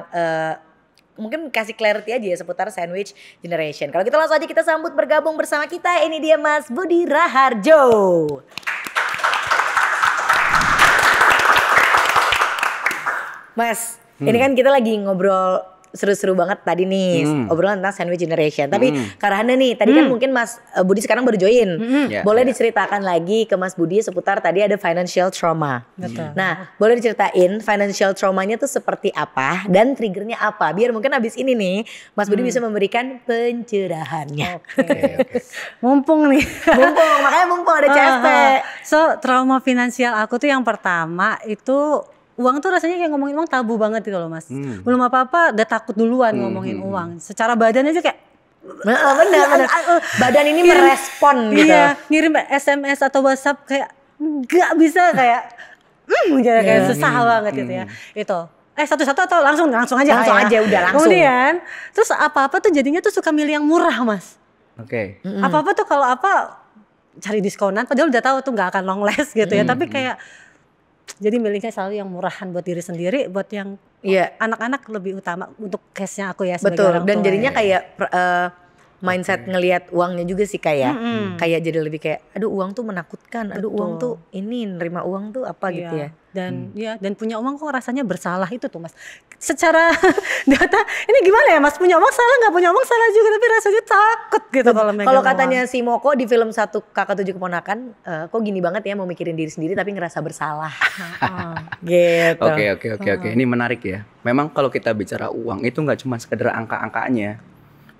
mungkin kasih clarity aja ya seputar sandwich generation. Kalau gitu langsung aja kita sambut bergabung bersama kita. Ini dia Mas Budi Raharjo. Mas, ini kan kita lagi ngobrol seru-seru banget tadi nih, obrolan tentang sandwich generation. Tapi Karahannya nih, tadi kan mungkin Mas Budi sekarang baru join. Boleh diceritakan lagi ke Mas Budi seputar tadi ada financial trauma. Betul. Nah, boleh diceritain financial traumanya tuh seperti apa dan triggernya apa? Biar mungkin abis ini nih, Mas Budi bisa memberikan pencerahannya. Mumpung nih. Makanya mumpung ada CFP. So, trauma finansial aku tuh yang pertama itu uang tuh rasanya kayak ngomongin uang tabu banget gitu loh Mas. Belum apa-apa udah takut duluan ngomongin uang. Secara badan aja kayak bener. Badan ini merespon gitu. Iya, ngirim SMS atau WhatsApp kayak nggak bisa kayak kayak susah banget gitu ya. Itu. Satu-satu atau langsung aja. Langsung aja udah langsung. Kemudian terus apa-apa tuh jadinya tuh suka milih yang murah Mas. Oke. Apa-apa tuh kalau apa cari diskonan padahal udah tahu tuh nggak akan long last gitu ya. Tapi kayak jadi milihnya selalu yang murahan buat diri sendiri, buat yang anak-anak lebih utama untuk case-nya aku ya sebagai orang tua. Dan jadinya kayak mindset ngelihat uangnya juga sih kayak jadi lebih kayak aduh uang tuh menakutkan, aduh uang tuh ini nerima uang tuh apa gitu ya. Dan dan punya uang kok rasanya bersalah itu tuh Mas. Secara data ini gimana ya Mas, punya uang salah, nggak punya uang salah juga, tapi rasanya takut gitu kalau megang Kalau katanya si Moko di film Satu Kakak Tujuh Keponakan, kok gini banget ya mau mikirin diri sendiri tapi ngerasa bersalah. Gitu. Oke. Ini menarik ya. Memang kalau kita bicara uang itu nggak cuma sekedar angka-angkanya.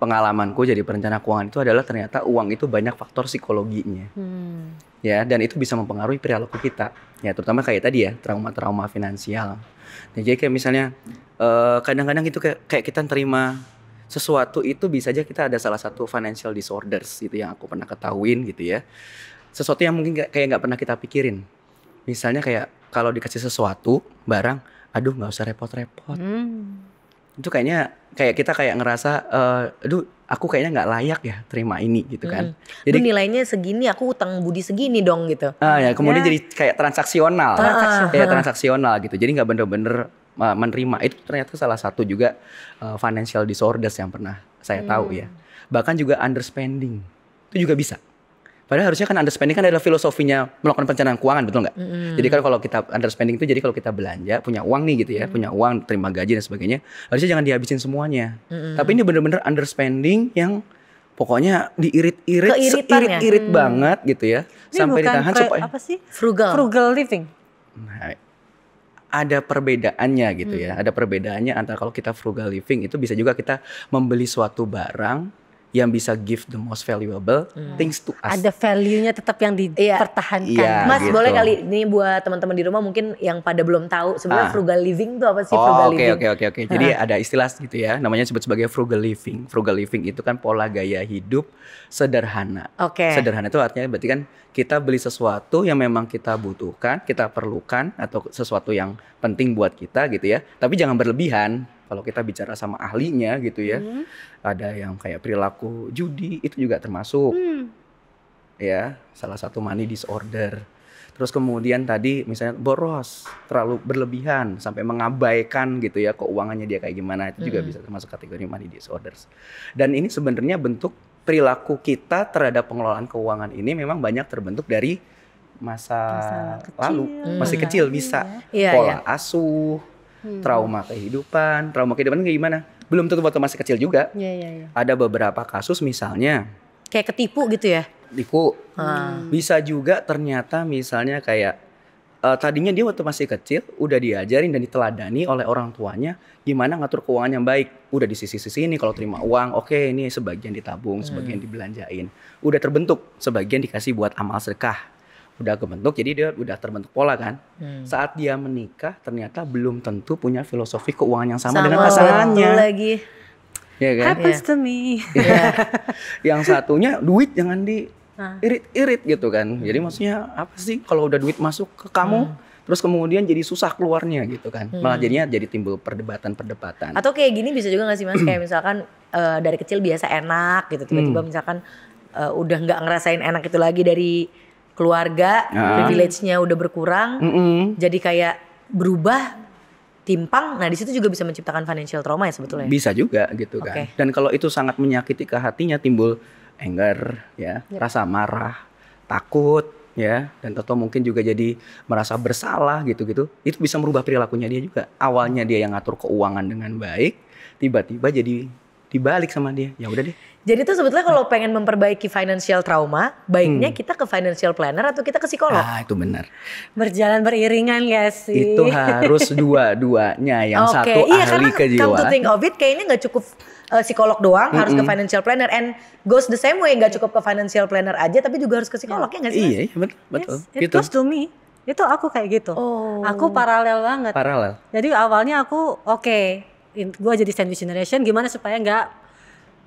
Pengalamanku jadi perencana keuangan itu adalah ternyata uang itu banyak faktor psikologinya. Ya, dan itu bisa mempengaruhi perilaku kita. Ya, terutama kayak tadi ya, trauma-trauma finansial. Nah, jadi kayak misalnya kadang-kadang itu kayak kita terima sesuatu itu bisa aja kita ada salah satu financial disorders gitu yang aku pernah ketahuin gitu ya. Sesuatu yang mungkin kayak nggak pernah kita pikirin. Misalnya kayak kalau dikasih sesuatu barang, aduh nggak usah repot-repot. Itu kayaknya kayak kita kayak ngerasa aduh aku kayaknya nggak layak ya terima ini gitu kan. Jadi nilainya segini, aku utang budi segini dong gitu. Ya kemudian jadi kayak transaksional. Transaksional gitu. Jadi nggak bener-bener menerima. Itu ternyata salah satu juga financial disorders yang pernah saya tahu ya. Bahkan juga underspending itu juga bisa. Padahal harusnya kan underspending kan adalah filosofinya melakukan perencanaan keuangan, betul nggak? Jadi kan kalau kita underspending itu jadi kalau kita belanja, punya uang nih gitu ya, punya uang, terima gaji dan sebagainya, harusnya jangan dihabisin semuanya. Tapi ini bener-bener underspending yang pokoknya diirit-irit banget gitu ya. Ini sampai ditahan supaya apa sih? Frugal living. Nah, ada perbedaannya gitu ya. Ada perbedaannya antara kalau kita frugal living itu bisa juga kita membeli suatu barang yang bisa give the most valuable things to us. Ada value-nya tetap yang dipertahankan. Iya, Mas gitu. boleh kali ini buat teman-teman di rumah mungkin yang pada belum tahu sebenarnya frugal living itu apa sih frugal living? Oke. Jadi ada istilah gitu ya, namanya disebut sebagai frugal living. Frugal living itu kan pola gaya hidup sederhana. Sederhana itu artinya berarti kan kita beli sesuatu yang memang kita butuhkan, kita perlukan atau sesuatu yang penting buat kita gitu ya. Tapi jangan berlebihan. Kalau kita bicara sama ahlinya gitu ya, ada yang kayak perilaku judi itu juga termasuk, ya salah satu money disorder. Terus kemudian tadi misalnya boros, terlalu berlebihan sampai mengabaikan gitu ya keuangannya dia kayak gimana, itu juga bisa termasuk kategori money disorders. Dan ini sebenarnya bentuk perilaku kita terhadap pengelolaan keuangan ini memang banyak terbentuk dari masa lalu, masih kecil bisa pola asuh. Trauma kehidupan kayak gimana? Belum tentu waktu masih kecil juga. Ada beberapa kasus misalnya kayak ketipu gitu ya? Tipu. Bisa juga ternyata misalnya kayak tadinya dia waktu masih kecil udah diajarin dan diteladani oleh orang tuanya gimana ngatur keuangan yang baik. Udah di sisi-sisi ini kalau terima uang, oke, ini sebagian ditabung, sebagian dibelanjain. Udah terbentuk, sebagian dikasih buat amal sedekah. Udah kebentuk, jadi dia udah terbentuk pola kan. Saat dia menikah ternyata belum tentu punya filosofi keuangan yang sama dengan pasangannya. Lagi. Ya kan? Happens to me. Yang satunya duit jangan diirit-irit gitu kan. Jadi maksudnya apa sih kalau udah duit masuk ke kamu terus kemudian jadi susah keluarnya gitu kan. Malah jadinya jadi timbul perdebatan-perdebatan. Atau kayak gini bisa juga gak sih Mas, kayak misalkan dari kecil biasa enak gitu, tiba-tiba misalkan udah nggak ngerasain enak itu lagi dari keluarga, privilege-nya udah berkurang, jadi kayak berubah, timpang. Nah di situ juga bisa menciptakan financial trauma ya sebetulnya. Bisa juga gitu kan. Dan kalau itu sangat menyakiti ke hatinya, timbul anger ya, rasa marah, takut ya, dan atau mungkin juga jadi merasa bersalah gitu-gitu. Itu bisa merubah perilakunya dia juga. Awalnya dia yang ngatur keuangan dengan baik, tiba-tiba jadi dibalik sama dia. Ya udah deh. Jadi tuh sebetulnya kalau pengen memperbaiki financial trauma, baiknya kita ke financial planner atau kita ke psikolog? Ah, itu benar. Berjalan beriringan ya sih. Itu harus dua-duanya, yang satu ahli kejiwaan. Come to think of it, kayaknya nggak cukup psikolog doang, harus ke financial planner, and goes the same way, nggak cukup ke financial planner aja, tapi juga harus ke psikolog, ya nggak sih? Iya, betul. Yes, it goes to me. Itu aku kayak gitu. Aku paralel banget. Paralel. Jadi awalnya aku gue jadi sandwich generation, gimana supaya nggak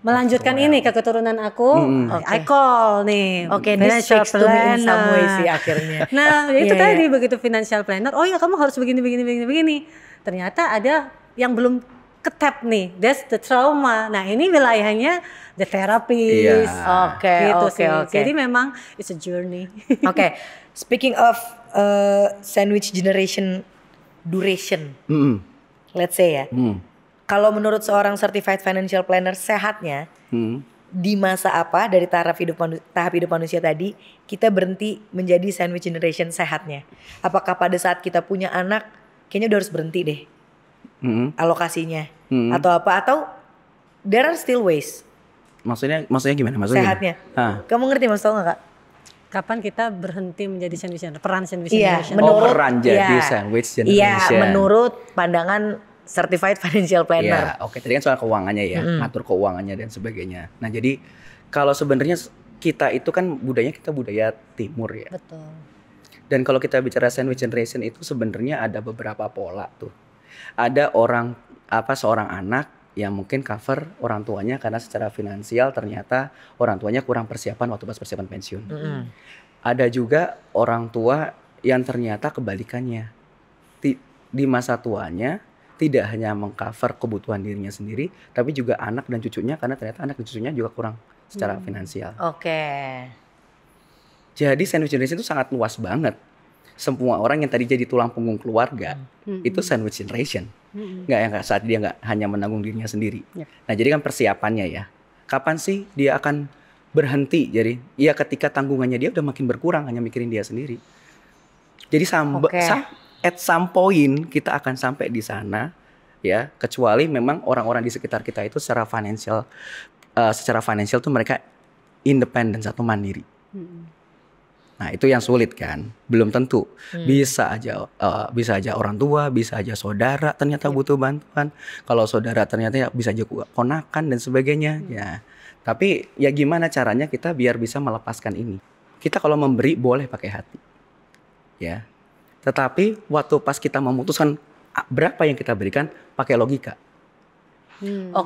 melanjutkan ini ke keturunan aku. I call nih this speaks to me in some way sih akhirnya. Nah itu tadi begitu financial planner, oh ya kamu harus begini. Ternyata ada yang belum ketap nih, that's the trauma. Nah ini wilayahnya the therapist. Oke. Jadi memang it's a journey. Speaking of sandwich generation duration, let's say ya. Kalau menurut seorang certified financial planner, sehatnya di masa apa dari tahap hidup manusia tadi kita berhenti menjadi sandwich generation sehatnya? Apakah pada saat kita punya anak kayaknya udah harus berhenti deh alokasinya atau apa? Atau there are still ways? Maksudnya gimana? Sehatnya? Kamu ngerti Mas, tau gak Kak? Kapan kita berhenti menjadi sandwich generation? Peran sandwich generation. Peran jadi sandwich generation. Iya, menurut pandangan certified financial planner. Ya, tadi kan soal keuangannya ya, ngatur keuangannya dan sebagainya. Nah, jadi kalau sebenarnya kita itu kan kita budaya timur ya. Betul. Dan kalau kita bicara sandwich generation itu sebenarnya ada beberapa pola tuh. Ada seorang anak yang mungkin cover orang tuanya karena secara finansial ternyata orang tuanya kurang persiapan waktu pas persiapan pensiun. Ada juga orang tua yang ternyata kebalikannya. Di masa tuanya tidak hanya mengcover kebutuhan dirinya sendiri, tapi juga anak dan cucunya karena ternyata anak dan cucunya juga kurang secara finansial. Jadi sandwich generation itu sangat luas banget. Semua orang yang tadi jadi tulang punggung keluarga itu sandwich generation. Saat dia nggak hanya menanggung dirinya sendiri. Nah jadi kan persiapannya ya. Kapan sih dia akan berhenti? Jadi ya ketika tanggungannya dia udah makin berkurang, hanya mikirin dia sendiri. Jadi at some point kita akan sampai di sana ya, kecuali memang orang-orang di sekitar kita itu secara financial tuh mereka independen atau mandiri. Nah itu yang sulit kan, belum tentu. Bisa aja orang tua, bisa aja saudara ternyata butuh bantuan. Kalau saudara ternyata bisa aja ponakan dan sebagainya. Ya, tapi ya gimana caranya kita biar bisa melepaskan ini? Kita kalau memberi boleh pakai hati, ya. Tetapi waktu pas kita memutuskan berapa yang kita berikan, pakai logika.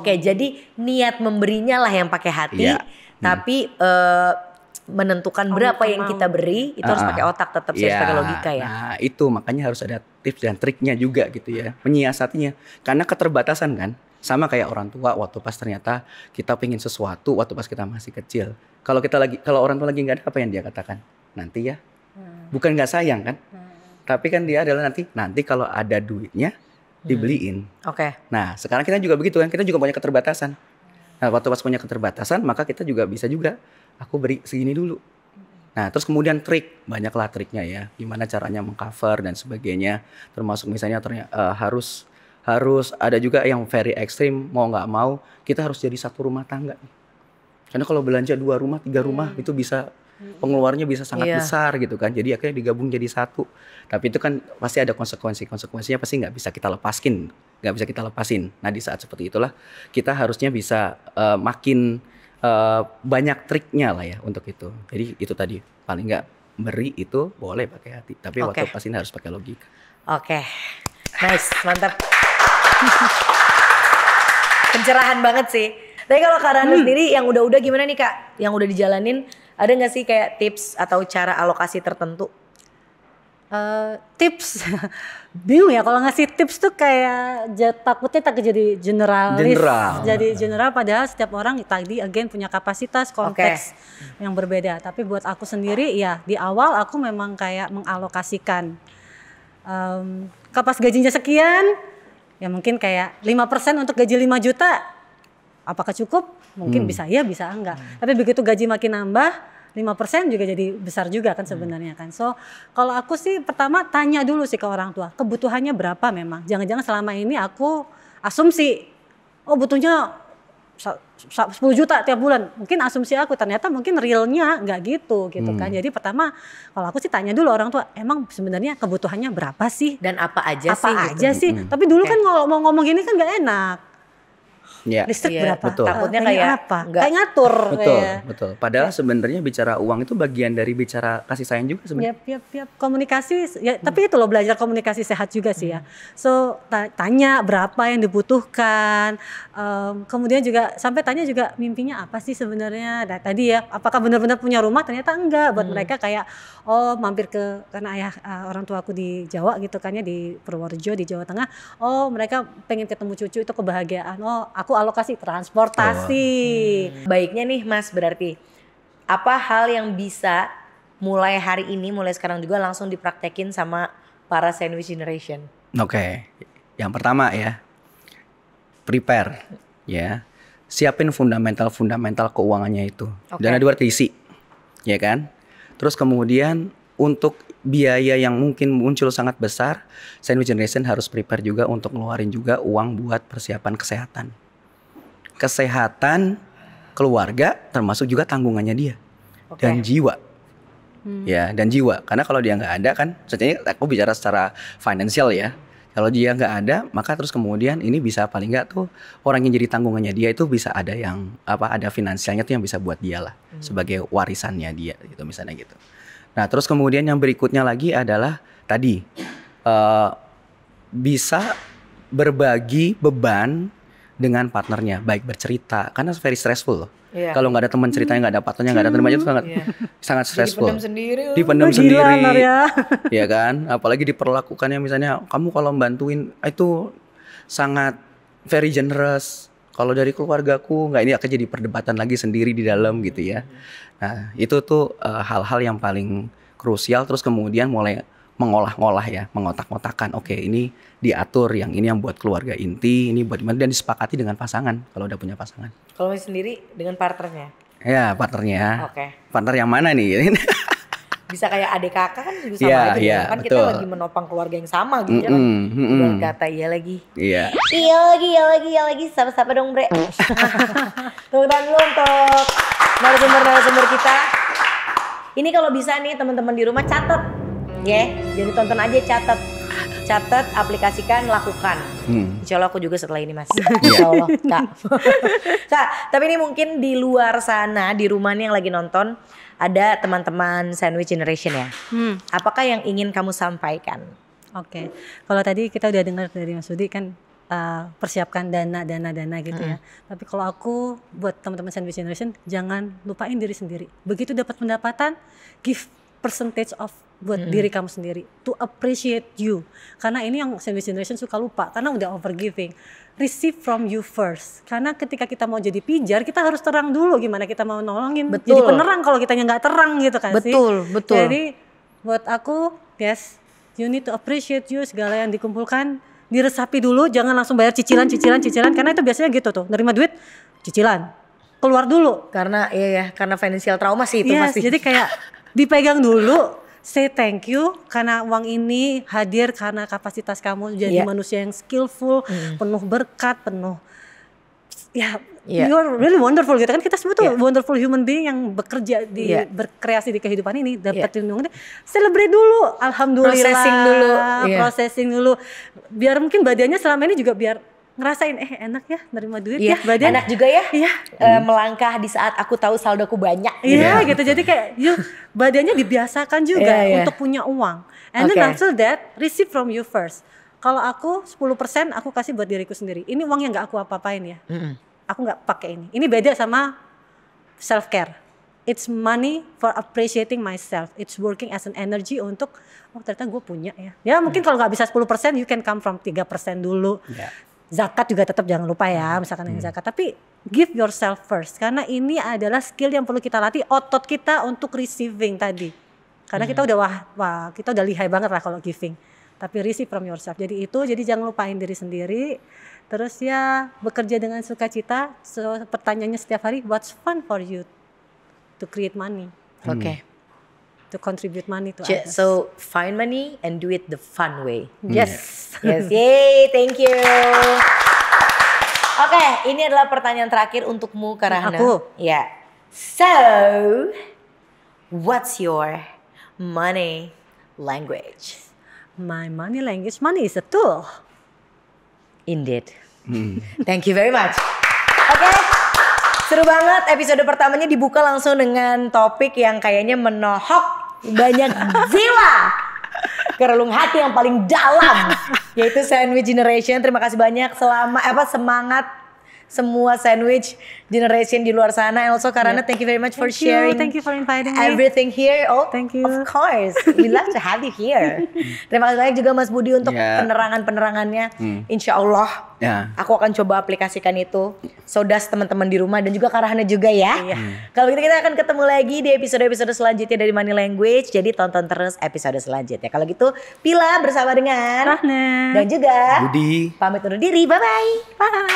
Jadi niat memberinya lah yang pakai hati, tapi menentukan berapa yang kita beri itu harus pakai otak, tetap harus pakai logika ya. Nah itu makanya harus ada tips dan triknya juga gitu ya, menyiasatinya. Karena keterbatasan kan, sama kayak orang tua waktu pas ternyata kita pengen sesuatu waktu pas kita masih kecil. Kalau orang tua lagi nggak ada, apa yang dia katakan? Nanti ya, bukan nggak sayang kan? Tapi kan dia adalah nanti kalau ada duitnya dibeliin. Nah sekarang kita juga begitu kan, kita juga punya keterbatasan. Nah waktu pas punya keterbatasan maka kita juga bisa aku beri segini dulu. Nah terus kemudian banyaklah triknya ya. Gimana caranya mengcover dan sebagainya. Termasuk misalnya harus ada juga yang very ekstrim, mau nggak mau kita harus jadi satu rumah tangga. Karena kalau belanja 2 rumah, 3 rumah itu bisa pengeluarannya bisa sangat besar gitu kan. Jadi akhirnya digabung jadi satu. Tapi itu kan pasti ada konsekuensinya pasti nggak bisa kita lepasin. Nah di saat seperti itulah kita harusnya bisa makin banyak triknya lah ya untuk itu. Jadi itu tadi paling nggak beri itu boleh pakai hati, tapi waktu pasti harus pakai logika. Nice, mantap. Pencerahan banget sih. Tapi kalau Kak Rana sendiri yang udah gimana nih Kak? Yang udah dijalanin, ada nggak sih kayak tips atau cara alokasi tertentu? Tips bingung ya kalau ngasih tips tuh kayak takutnya jadi generalis. Jadi general padahal setiap orang tadi again punya kapasitas konteks yang berbeda. Tapi buat aku sendiri ya di awal aku memang kayak mengalokasikan kapas gajinya sekian ya mungkin kayak 5% untuk gaji 5 juta. Apakah cukup? Mungkin bisa ya bisa enggak. Tapi begitu gaji makin nambah 5% juga jadi besar juga kan sebenarnya kan. So kalau aku sih pertama tanya dulu sih ke orang tua kebutuhannya berapa memang. Jangan-jangan selama ini aku asumsi butuhnya 10 juta tiap bulan. Mungkin asumsi aku ternyata mungkin realnya nggak gitu kan. Jadi pertama kalau aku sih tanya dulu orang tua emang sebenarnya kebutuhannya berapa sih. Dan apa aja sih. Tapi dulu kan kalau mau ngomong gini kan nggak enak. Listrik berapa? Betul. Takutnya kayak apa? Kayak ngatur. Betul. Padahal sebenarnya bicara uang itu bagian dari bicara kasih sayang juga sebenarnya. Yap. Komunikasi ya, tapi itu loh belajar komunikasi sehat juga sih ya. So tanya berapa yang dibutuhkan. Kemudian juga sampai tanya juga mimpinya apa sih sebenarnya. Nah, tadi ya, apakah benar-benar punya rumah? Ternyata enggak. Buat mereka kayak mampir karena ayah orang tua aku di Jawa gitu kan ya, di Purworejo di Jawa Tengah. Mereka pengen ketemu cucu itu kebahagiaan. Aku alokasi transportasi. Baiknya nih Mas, berarti apa hal yang bisa mulai hari ini, mulai sekarang juga langsung dipraktekin sama para sandwich generation? Oke. Yang pertama ya, prepare ya. Siapin fundamental keuangannya itu. Dana darurat diisi. Ya kan? Terus kemudian untuk biaya yang mungkin muncul sangat besar, sandwich generation harus prepare juga untuk ngeluarin juga uang buat persiapan kesehatan keluarga, termasuk juga tanggungannya dia dan jiwa. Ya, dan jiwa. Karena kalau dia nggak ada kan, sebenarnya aku bicara secara finansial ya. Kalau dia nggak ada, maka terus kemudian ini bisa paling nggak tuh orang yang jadi tanggungannya dia itu bisa ada yang ada finansialnya tuh yang bisa buat dia lah sebagai warisannya dia gitu misalnya gitu. Nah, terus kemudian yang berikutnya lagi adalah tadi bisa berbagi beban dengan partnernya, baik bercerita karena very stressful loh. Kalau nggak ada teman ceritanya, nggak ada partnernya, nggak ada teman itu sangat stressful. Dipendam sendiri, ya kan? Apalagi diperlakukannya misalnya kamu kalau bantuin itu sangat very generous. Kalau dari keluargaku nggak, ini akan jadi perdebatan lagi sendiri di dalam gitu ya. Nah itu tuh hal-hal yang paling krusial. Terus kemudian mulai mengolah-ngolah ya, mengotak-ngotakan. Oke, ini diatur, yang ini yang buat keluarga inti, ini buat gimana, dan disepakati dengan pasangan kalau udah punya pasangan. Kalau sendiri dengan partnernya? Ya, partnernya. Partner yang mana nih? Bisa kayak adik kakak kan juga sama aja gitu. Kan betul. Kita lagi menopang keluarga yang sama gitu kan. Kata iya lagi. Iya lagi. Sapa-sapa dong bre. Tepuk dulu untuk narasumber kita. Ini kalau bisa nih teman-teman di rumah catat. Jadi tonton aja, catat, aplikasikan, lakukan. Insya Allah aku juga setelah ini Mas. Insya Allah Kak. Tapi ini mungkin di luar sana, di rumah nih yang lagi nonton, ada teman-teman sandwich generation ya. Apakah yang ingin kamu sampaikan? Oke. Kalau tadi kita udah dengar dari Mas Budi kan persiapkan dana gitu ya. Tapi kalau aku buat teman-teman sandwich generation, jangan lupain diri sendiri. Begitu dapat pendapatan, give percentage of buat diri kamu sendiri, to appreciate you. Karena ini yang sandwich generation suka lupa, karena udah overgiving. Receive from you first. Karena ketika kita mau jadi pijar, kita harus terang dulu gimana kita mau nolongin. Jadi penerang kalau kitanya nggak terang gitu kan sih. Betul. Jadi buat aku, yes, you need to appreciate you, segala yang dikumpulkan diresapi dulu, jangan langsung bayar cicilan, karena itu biasanya gitu tuh, nerima duit, cicilan, keluar dulu. Karena karena financial trauma sih itu pasti. Jadi kayak dipegang dulu. Say thank you karena uang ini hadir karena kapasitas kamu jadi manusia yang skillful, penuh berkat, penuh you're really wonderful gitu kan. Kita semua tuh wonderful human being yang bekerja berkreasi di kehidupan ini, dapat lindungan. Celebrate dulu, alhamdulillah. Processing dulu. Biar mungkin badannya selama ini juga biar ngerasain enak ya nerima duit ya badan. Enak juga ya melangkah di saat aku tahu saldoku banyak gitu. Jadi kayak badannya dibiasakan juga untuk punya uang. And then after that receive from you first. Kalau aku 10% aku kasih buat diriku sendiri. Ini uang yang gak aku apa-apain ya. Aku gak pakai ini. Ini beda sama self care. it's money for appreciating myself. It's working as an energy untuk ternyata gue punya ya. Ya mungkin kalau nggak bisa 10%, you can come from 3% dulu. Yeah. Zakat juga tetap jangan lupa ya, misalkan yang zakat. Tapi give yourself first, karena ini adalah skill yang perlu kita latih, otot kita untuk receiving tadi. Karena kita udah kita udah lihai banget lah kalau giving. Tapi receive from yourself. Jadi jangan lupain diri sendiri. Terus ya bekerja dengan sukacita. So, pertanyaannya setiap hari, what's fun for you to create money? Oke. To contribute money to others. So find money and do it the fun way. Yes. Yes, yay, thank you. Oke, ini adalah pertanyaan terakhir untukmu, Kak Rahna. Aku? Ya. So, what's your money language? My money language, money is a tool. Indeed. Thank you very much. Oke. Seru banget, episode pertamanya dibuka langsung dengan topik yang kayaknya menohok banyak jiwa ke relung hati yang paling dalam, yaitu sandwich generation. Terima kasih banyak semangat semua sandwich generation di luar sana. And also Karana, thank you very much for sharing. Thank you for inviting me. Everything here. Oh, thank you. Of course, we love to have you here. Terima kasih banyak juga Mas Budi untuk penerangannya. Insya Allah, aku akan coba aplikasikan itu. Sodas teman-teman di rumah dan juga Karana juga ya. Kalau gitu kita akan ketemu lagi di episode-episode selanjutnya dari Money Language. Jadi tonton terus episode selanjutnya. Kalau gitu, Pila bersama dengan Rahna dan juga Budi pamit undur diri. Bye-bye. Bye.